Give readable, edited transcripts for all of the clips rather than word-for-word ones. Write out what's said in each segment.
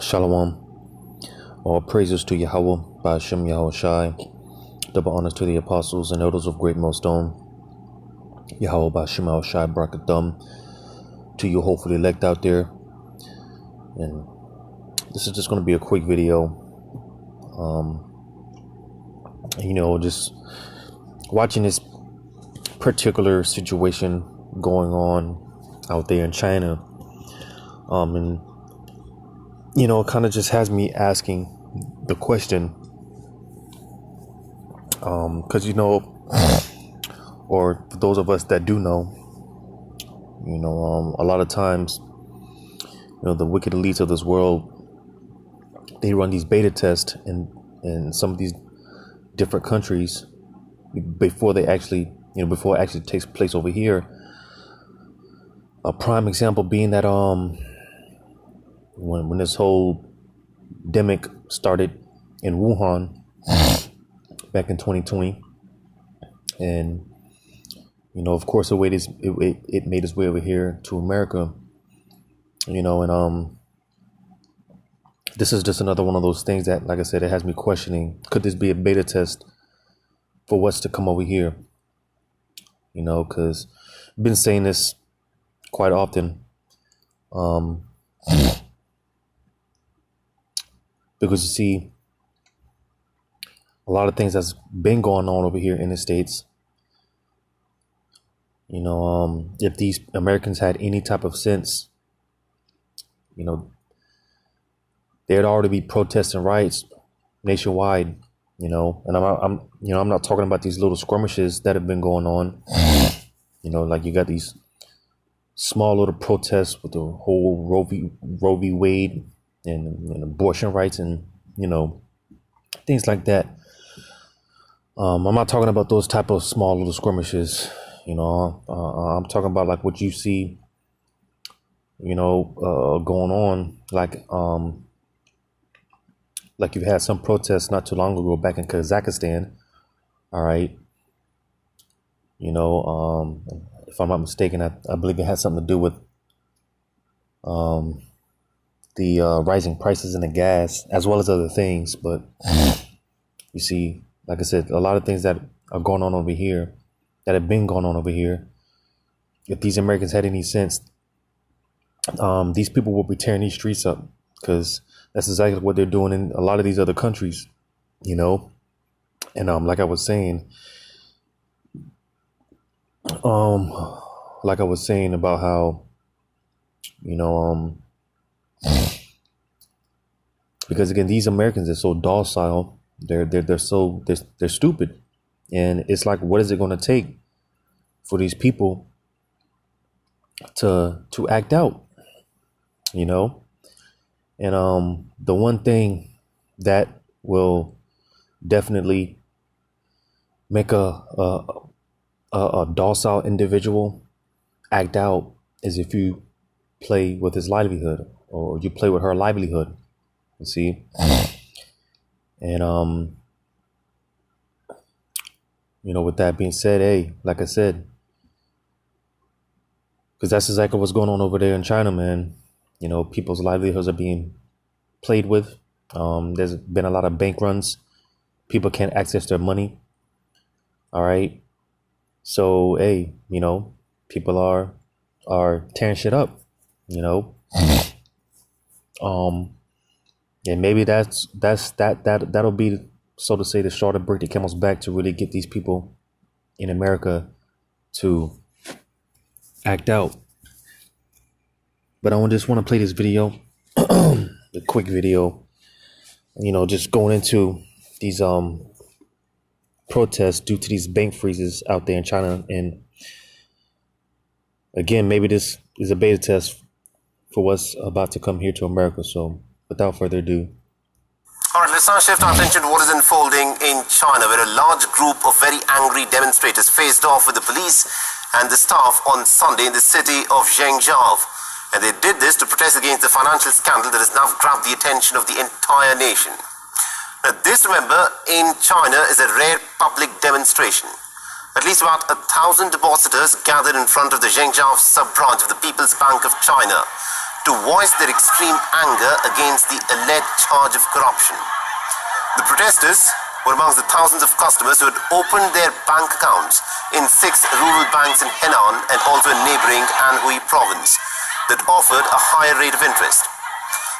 Shalom. All praises to Yahweh, Ba'ashem Yahweh Shai. Double honors to the apostles and elders of Great Millstone. Yahweh Ba'ashem Yahweh Shai, Barakathum. To you hopefully elect out there. And this is just going to be a quick video. Just watching this particular situation going on out there in China. It kind of just has me asking the question, because, or for those of us that do know, a lot of times, the wicked elites of this world, they run these beta tests in some of these different countries before it actually takes place over here. A prime example being that when this whole demic started in Wuhan back in 2020, and of course it made its way over here to America, and this is just another one of those things that, like I said, it has me questioning, could this be a beta test for what's to come over here? Because I've been saying this quite often, because you see, a lot of things that's been going on over here in the States. If these Americans had any type of sense, there'd already be protests and riots nationwide. And I'm not talking about these little skirmishes that have been going on. Like you got these small little protests with the whole Roe v. Wade and abortion rights and things like that. I'm not talking about those type of small little skirmishes. I'm talking about like what you see going on, like you've had some protests not too long ago back in Kazakhstan. All right. If I'm not mistaken, I believe it had something to do with the rising prices in the gas, as well as other things. But you see, like I said, a lot of things that are going on over here, that have been going on over here, if these Americans had any sense, these people will be tearing these streets up, because that's exactly what they're doing in a lot of these other countries, and like I was saying about how, because again, these Americans are so docile, they're stupid, and it's like, what is it going to take for these people to act out, and the one thing that will definitely make a docile individual act out is if you play with his livelihood, or you play with her livelihood. You see, and with that being said, hey, like I said, because that's exactly what's going on over there in China, man. People's livelihoods are being played with. There's been a lot of bank runs. People can't access their money. All right. So, hey, people are tearing shit up, and maybe that'll be, so to say, the straw to break the camel's back to really get these people in America to act out. But I just want to play this video, a quick video, just going into these protests due to these bank freezes out there in China. And again, maybe this is a beta test for what's about to come here to America. So without further ado. All right, let's now shift our attention to what is unfolding in China, where a large group of very angry demonstrators faced off with the police and the staff on Sunday in the city of Zhengzhou. And they did this to protest against the financial scandal that has now grabbed the attention of the entire nation. Now, this, remember, in China is a rare public demonstration. At least about 1,000 depositors gathered in front of the Zhengzhou sub-branch of the People's Bank of China to voice their extreme anger against the alleged charge of corruption. The protesters were amongst the thousands of customers who had opened their bank accounts in 6 rural banks in Henan and also in neighboring Anhui province that offered a higher rate of interest.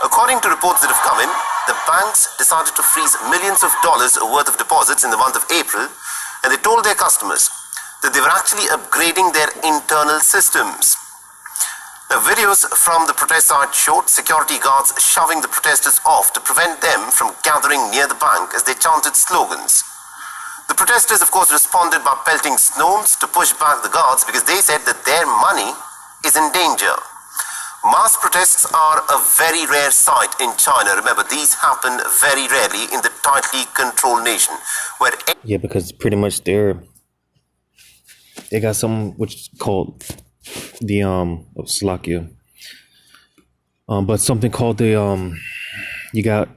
According to reports that have come in, the banks decided to freeze millions of dollars worth of deposits in the month of April, and they told their customers that they were actually upgrading their internal systems. The videos from the protest site showed security guards shoving the protesters off to prevent them from gathering near the bank as they chanted slogans. The protesters, of course, responded by pelting stones to push back the guards because they said that their money is in danger. Mass protests are a very rare sight in China. Remember, these happen very rarely in the tightly controlled nation where... Yeah, because pretty much they got something which is called the Slovakia. But something called the you got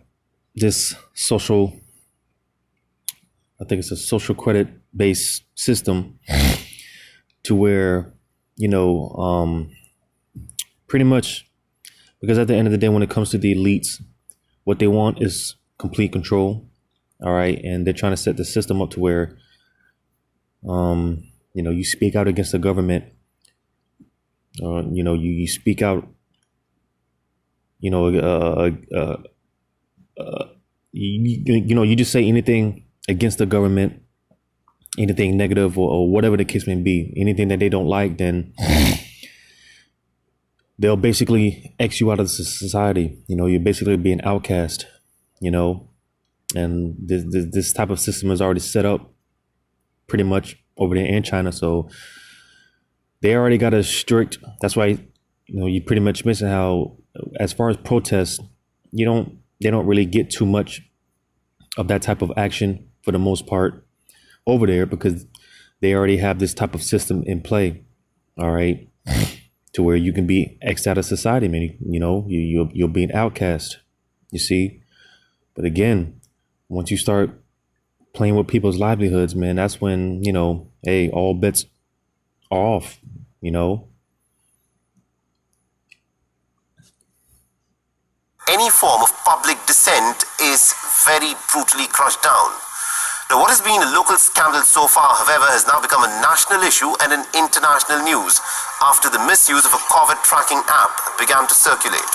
this social, I think it's a social credit based system to where, pretty much, because at the end of the day, when it comes to the elites, what they want is complete control. All right. And they're trying to set the system up to where, you speak out against the government. You speak out, you just say anything against the government, anything negative or whatever the case may be, anything that they don't like, then they'll basically X you out of the society. You're basically being outcast, and this type of system is already set up pretty much over there in China. So they already got a strict, that's why, you pretty much mentioned how, as far as protests, they don't really get too much of that type of action for the most part over there because they already have this type of system in play. All right. To where you can be X'd out of society, man. You'll be an outcast, you see. But again, once you start playing with people's livelihoods, man, that's when, hey, all bets are off, Any form of public dissent is very brutally crushed down. Now, what has been a local scandal so far, however, has now become a national issue and an international news after the misuse of a COVID tracking app began to circulate.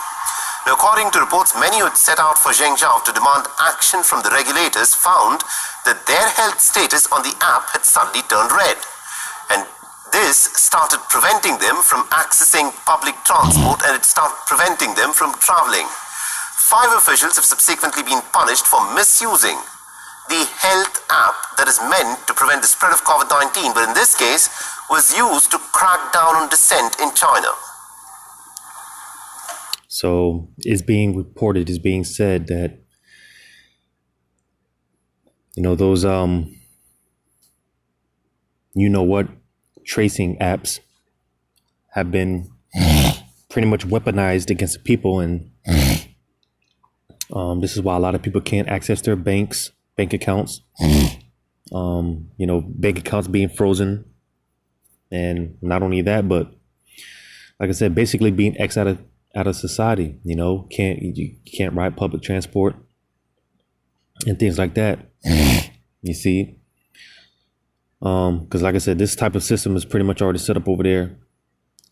Now, according to reports, many who had set out for Zhengzhou to demand action from the regulators found that their health status on the app had suddenly turned red. And this started preventing them from accessing public transport and it started preventing them from traveling. 5 officials have subsequently been punished for misusing the health app that is meant to prevent the spread of COVID-19, but in this case was used to crack down on dissent in China. So it's being reported, it's being said that, those, tracing apps have been pretty much weaponized against the people. And this is why a lot of people can't access their bank accounts, bank accounts being frozen. And not only that, but like I said, basically being X out of society, you can't ride public transport and things like that. You see, because like I said, this type of system is pretty much already set up over there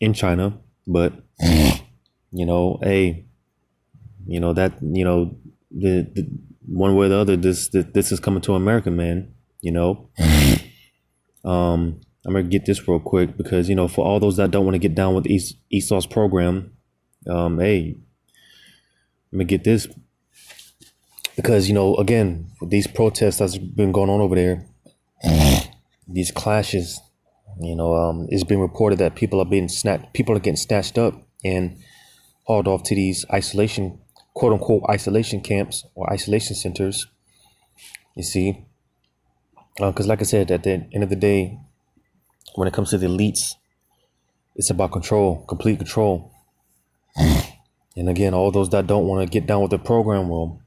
in China. But, the one way or the other, this is coming to America, man. I'm gonna get this real quick because for all those that don't want to get down with Esau's program, hey, let me get this because again, these protests that's been going on over there, these clashes, it's been reported that people are getting snatched up and hauled off to these quote unquote isolation camps or isolation centers. You see, because like I said, at the end of the day, when it comes to the elites, it's about control, complete control. And again, all those that don't want to get down with the program, well,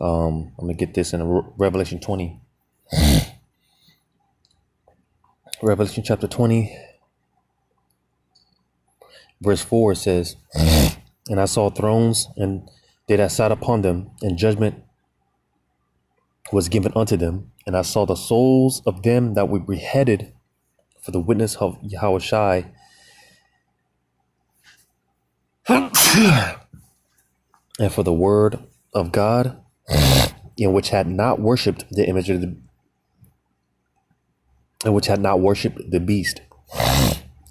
I'm gonna get this in Revelation 20. Revelation chapter 20, Verse 4 says, and I saw thrones, and they that sat upon them, and judgment was given unto them. And I saw the souls of them that were beheaded for the witness of Yahushai and for the word of God, in which had not worshipped the image of the and which had not worshipped the beast,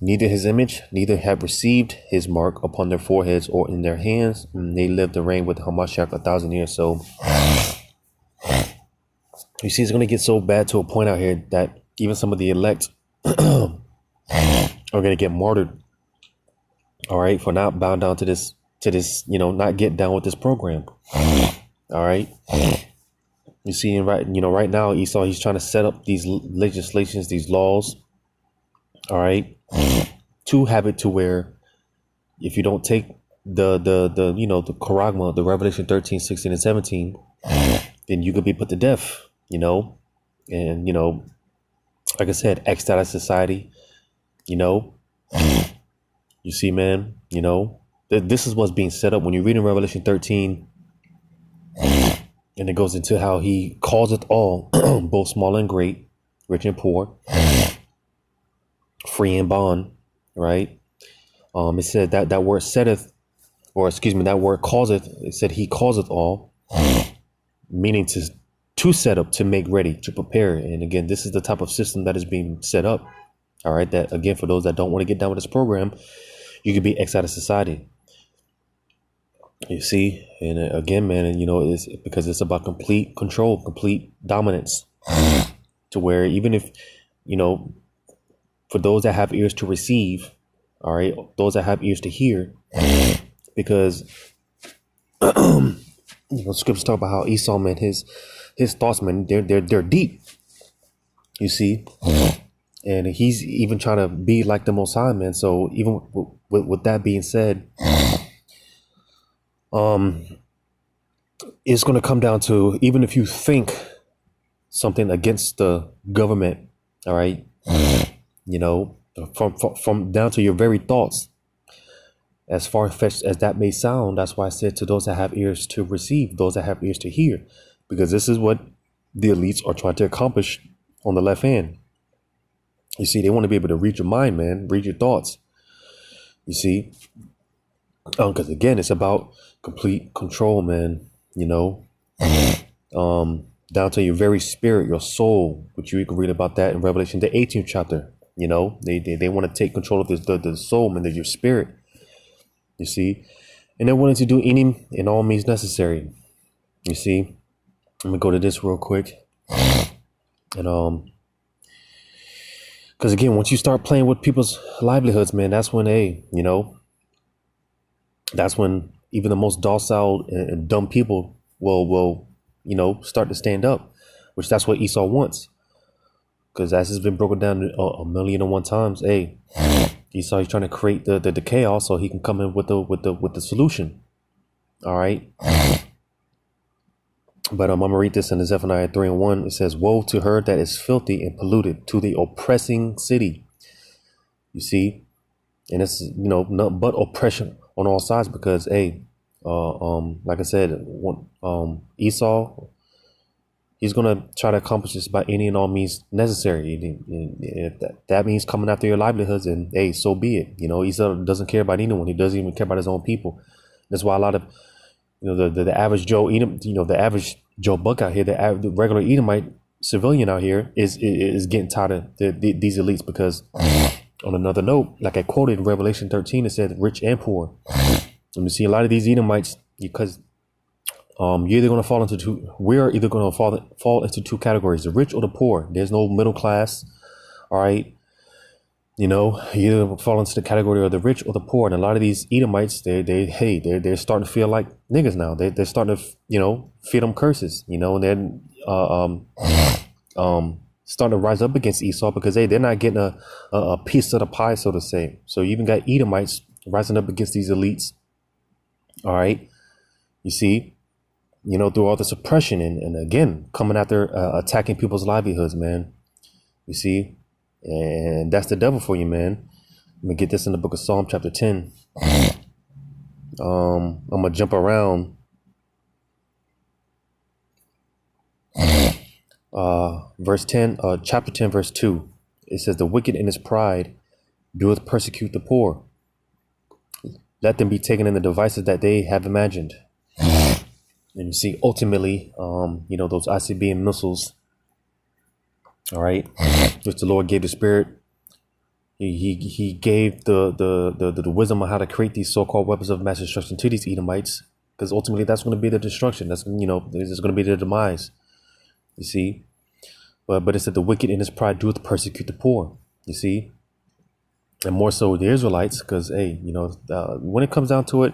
neither his image, neither have received his mark upon their foreheads or in their hands. And they lived to reign with Hamashiach 1,000 years. So you see, it's going to get so bad to a point out here that even some of the elect are going to get martyred. All right, for not bound down to this, not get down with this program. All right. You see, right now, Esau, he's trying to set up these legislations, these laws. All right, to have it to where if you don't take the Charagma, the Revelation 13, 16, and 17, then you could be put to death, and, like I said, X'd out of society, you see, man, this is what's being set up when you read in Revelation 13. And it goes into how he calls it all, both small and great, rich and poor, free and bond, right? It said that word setteth, that word causeth, it said he causeth all, meaning to set up, to make ready, to prepare. And again, this is the type of system that is being set up. All right, that again, for those that don't want to get down with this program, you could be X out of society. You see, and again, man, and it's because it's about complete control, complete dominance, to where even if, for those that have ears to receive, all right, those that have ears to hear, because scriptures talk about how Esau, man, his thoughts, man, they're deep. You see, and he's even trying to be like the Most High, man. So even with that being said, it's going to come down to, even if you think something against the government, all right, from down to your very thoughts, as far-fetched as that may sound, that's why I said to those that have ears to receive, those that have ears to hear, because this is what the elites are trying to accomplish on the left hand. You see, they want to be able to read your mind, man, read your thoughts. You see, because again, it's about complete control, man, down to your very spirit, your soul, which you can read about that in Revelation, the 18th chapter. They want to take control of the soul, man, your spirit, you see, and they're willing to do any and all means necessary. You see, let me go to this real quick. And because again, once you start playing with people's livelihoods, man, that's when that's when even the most docile and dumb people will start to stand up, which that's what Esau wants. Because as has been broken down a million and one times, Esau, he's trying to create the chaos so he can come in with the solution. All right. But I'm gonna read this in Zephaniah 3:1. It says, "Woe to her that is filthy and polluted, to the oppressing city." You see, and it's not but oppression on all sides, because like I said, Esau, he's gonna try to accomplish this by any and all means necessary. And if that means coming after your livelihoods, and so be it. Esau doesn't care about anyone. He doesn't even care about his own people. That's why a lot of the average Joe Edom, the average Joe Buck out here, the regular Edomite civilian out here is getting tired of these elites, because on another note, like I quoted in Revelation 13, it said rich and poor. And you see a lot of these Edomites, because we're either going to fall into two categories, the rich or the poor. There's no middle class. All right. You either fall into the category of the rich or the poor. And a lot of these Edomites, they're starting to feel like niggas now. They're starting to, feed them curses, and then starting to rise up against Esau, because they're not getting a piece of the pie, so to say. So you even got Edomites rising up against these elites. All right. You see, through all this oppression and again, coming after attacking people's livelihoods, man. You see, and that's the devil for you, man. I'm gonna get this in the book of Psalm chapter 10. I'm gonna jump around verse 10, chapter 10, verse 2. It says, the wicked in his pride doeth persecute the poor. Let them be taken in the devices that they have imagined. And you see, ultimately, those ICBM missiles, all right, which the Lord gave the Spirit. He gave the wisdom on how to create these so-called weapons of mass destruction to these Edomites, because ultimately that's going to be the destruction. That's, this is going to be their demise. You see, but it said the wicked in his pride doeth persecute the poor. You see, and more so the Israelites, because hey, when it comes down to it,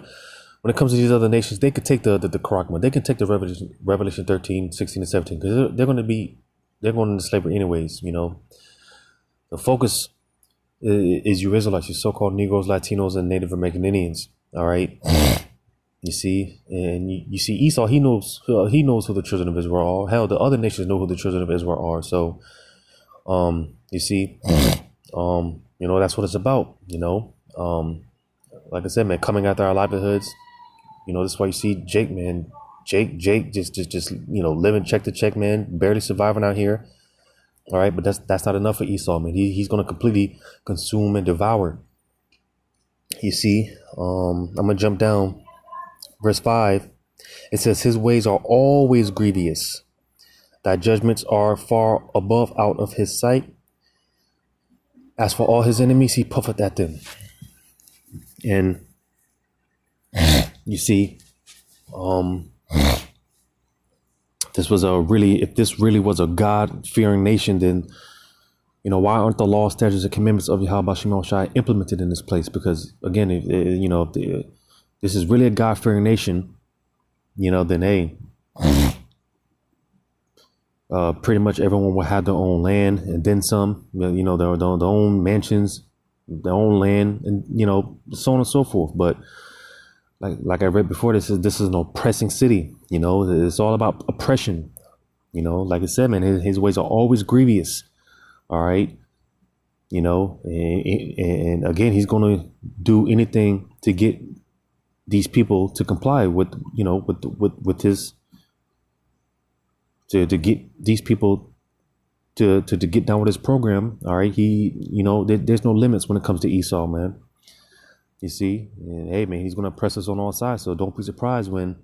when it comes to these other nations, they could take the Karachma, they can take the Revelation 13, 16, and 17, because they're going into slavery anyways. The focus is you Israelites, you so-called Negroes, Latinos, and Native American Indians. All right. You see, and you see Esau, he knows who the children of Israel are. Hell, the other nations know who the children of Israel are. So, you see, that's what it's about. Like I said, man, coming after our livelihoods. This is why you see Jake, man. Jake, just living check to check, man, barely surviving out here. All right, but that's not enough for Esau, man. He's gonna completely consume and devour. You see, I'm gonna jump down. Verse 5, it says, his ways are always grievous. Thy judgments are far above out of his sight. As for all his enemies, he puffeth at them. And you see, if this really was a God-fearing nation, then, why aren't the law, statutes, and commandments of Yahweh Shema Shai implemented in this place? Because again, if this is really a God-fearing nation, then hey, pretty much everyone will have their own land and then some, their own mansions, their own land, and so on and so forth. But like I read before, this is an oppressing city. It's all about oppression. Like I said, man, his ways are always grievous. All right. And again, he's going to do anything to get these people to comply with his, to get these people to get down with his program. All right. There's no limits when it comes to Esau, man. You see, and hey, man, he's going to press us on all sides. So don't be surprised when,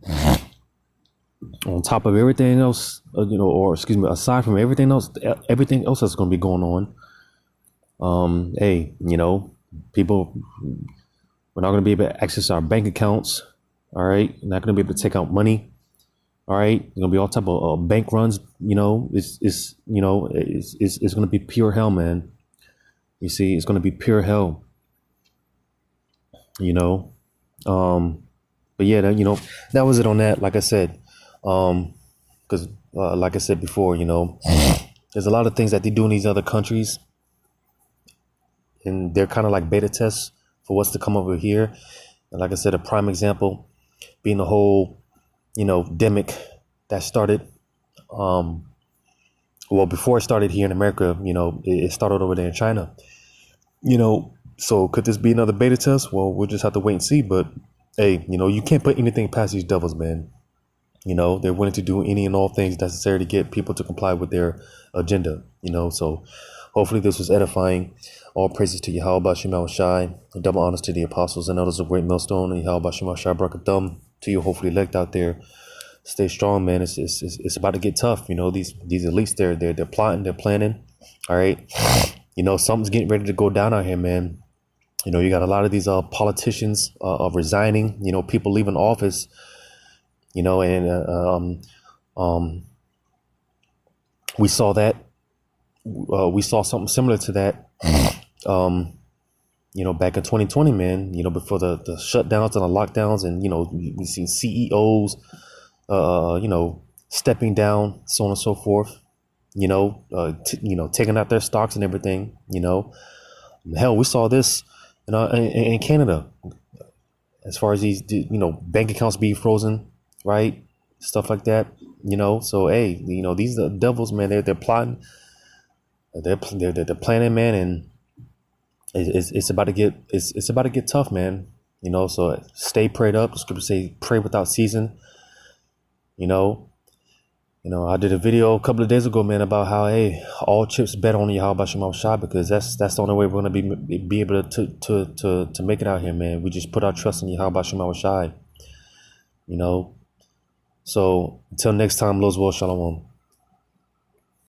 on top of everything else, aside from everything else that's going to be going on, hey, people, we're not going to be able to access our bank accounts. All right. We're not going to be able to take out money. All right. There's going to be all type of bank runs. It's going to be pure hell, man. You see, it's going to be pure hell. But yeah, that was it on that. Like I said, because like I said before, there's a lot of things that they do in these other countries, and they're kind of like beta tests for what's to come over here. And like I said, a prime example being the whole, demic that started, before it started here in America, it started over there in China, so could this be another beta test? Well, we'll just have to wait and see. But hey, you can't put anything past these devils, man. They're willing to do any and all things necessary to get people to comply with their agenda, so hopefully this was edifying. All praises to Yahweh Shema Shai, double honors to the apostles and elders of Great Millstone, and Yahweh Shema Shai Brakathum to you, hopefully elect out there. Stay strong, man. It's about to get tough. These elites, they're plotting, they're planning. All right. Something's getting ready to go down out here, man. You got a lot of these politicians resigning, people leaving office, and we saw that. We saw something similar to that, back in 2020, man, before the shutdowns and the lockdowns, and, we seen CEOs, stepping down, so on and so forth, taking out their stocks and everything, hell, we saw this in Canada, as far as these, bank accounts being frozen, right? Stuff like that, so, hey, these are the devils, man. They're plotting, they're planning, man. And It's about to get it's about to get tough, man. You know, so stay prayed up. The scripture say, pray without ceasing. You know, I did a video a couple of days ago, man, about how all chips bet on Yahweh Shema Shai, because that's the only way we're gonna be able to make it out here, man. We just put our trust in Yahweh Shema Shai. You know, so until next time, Lord's will, shalom.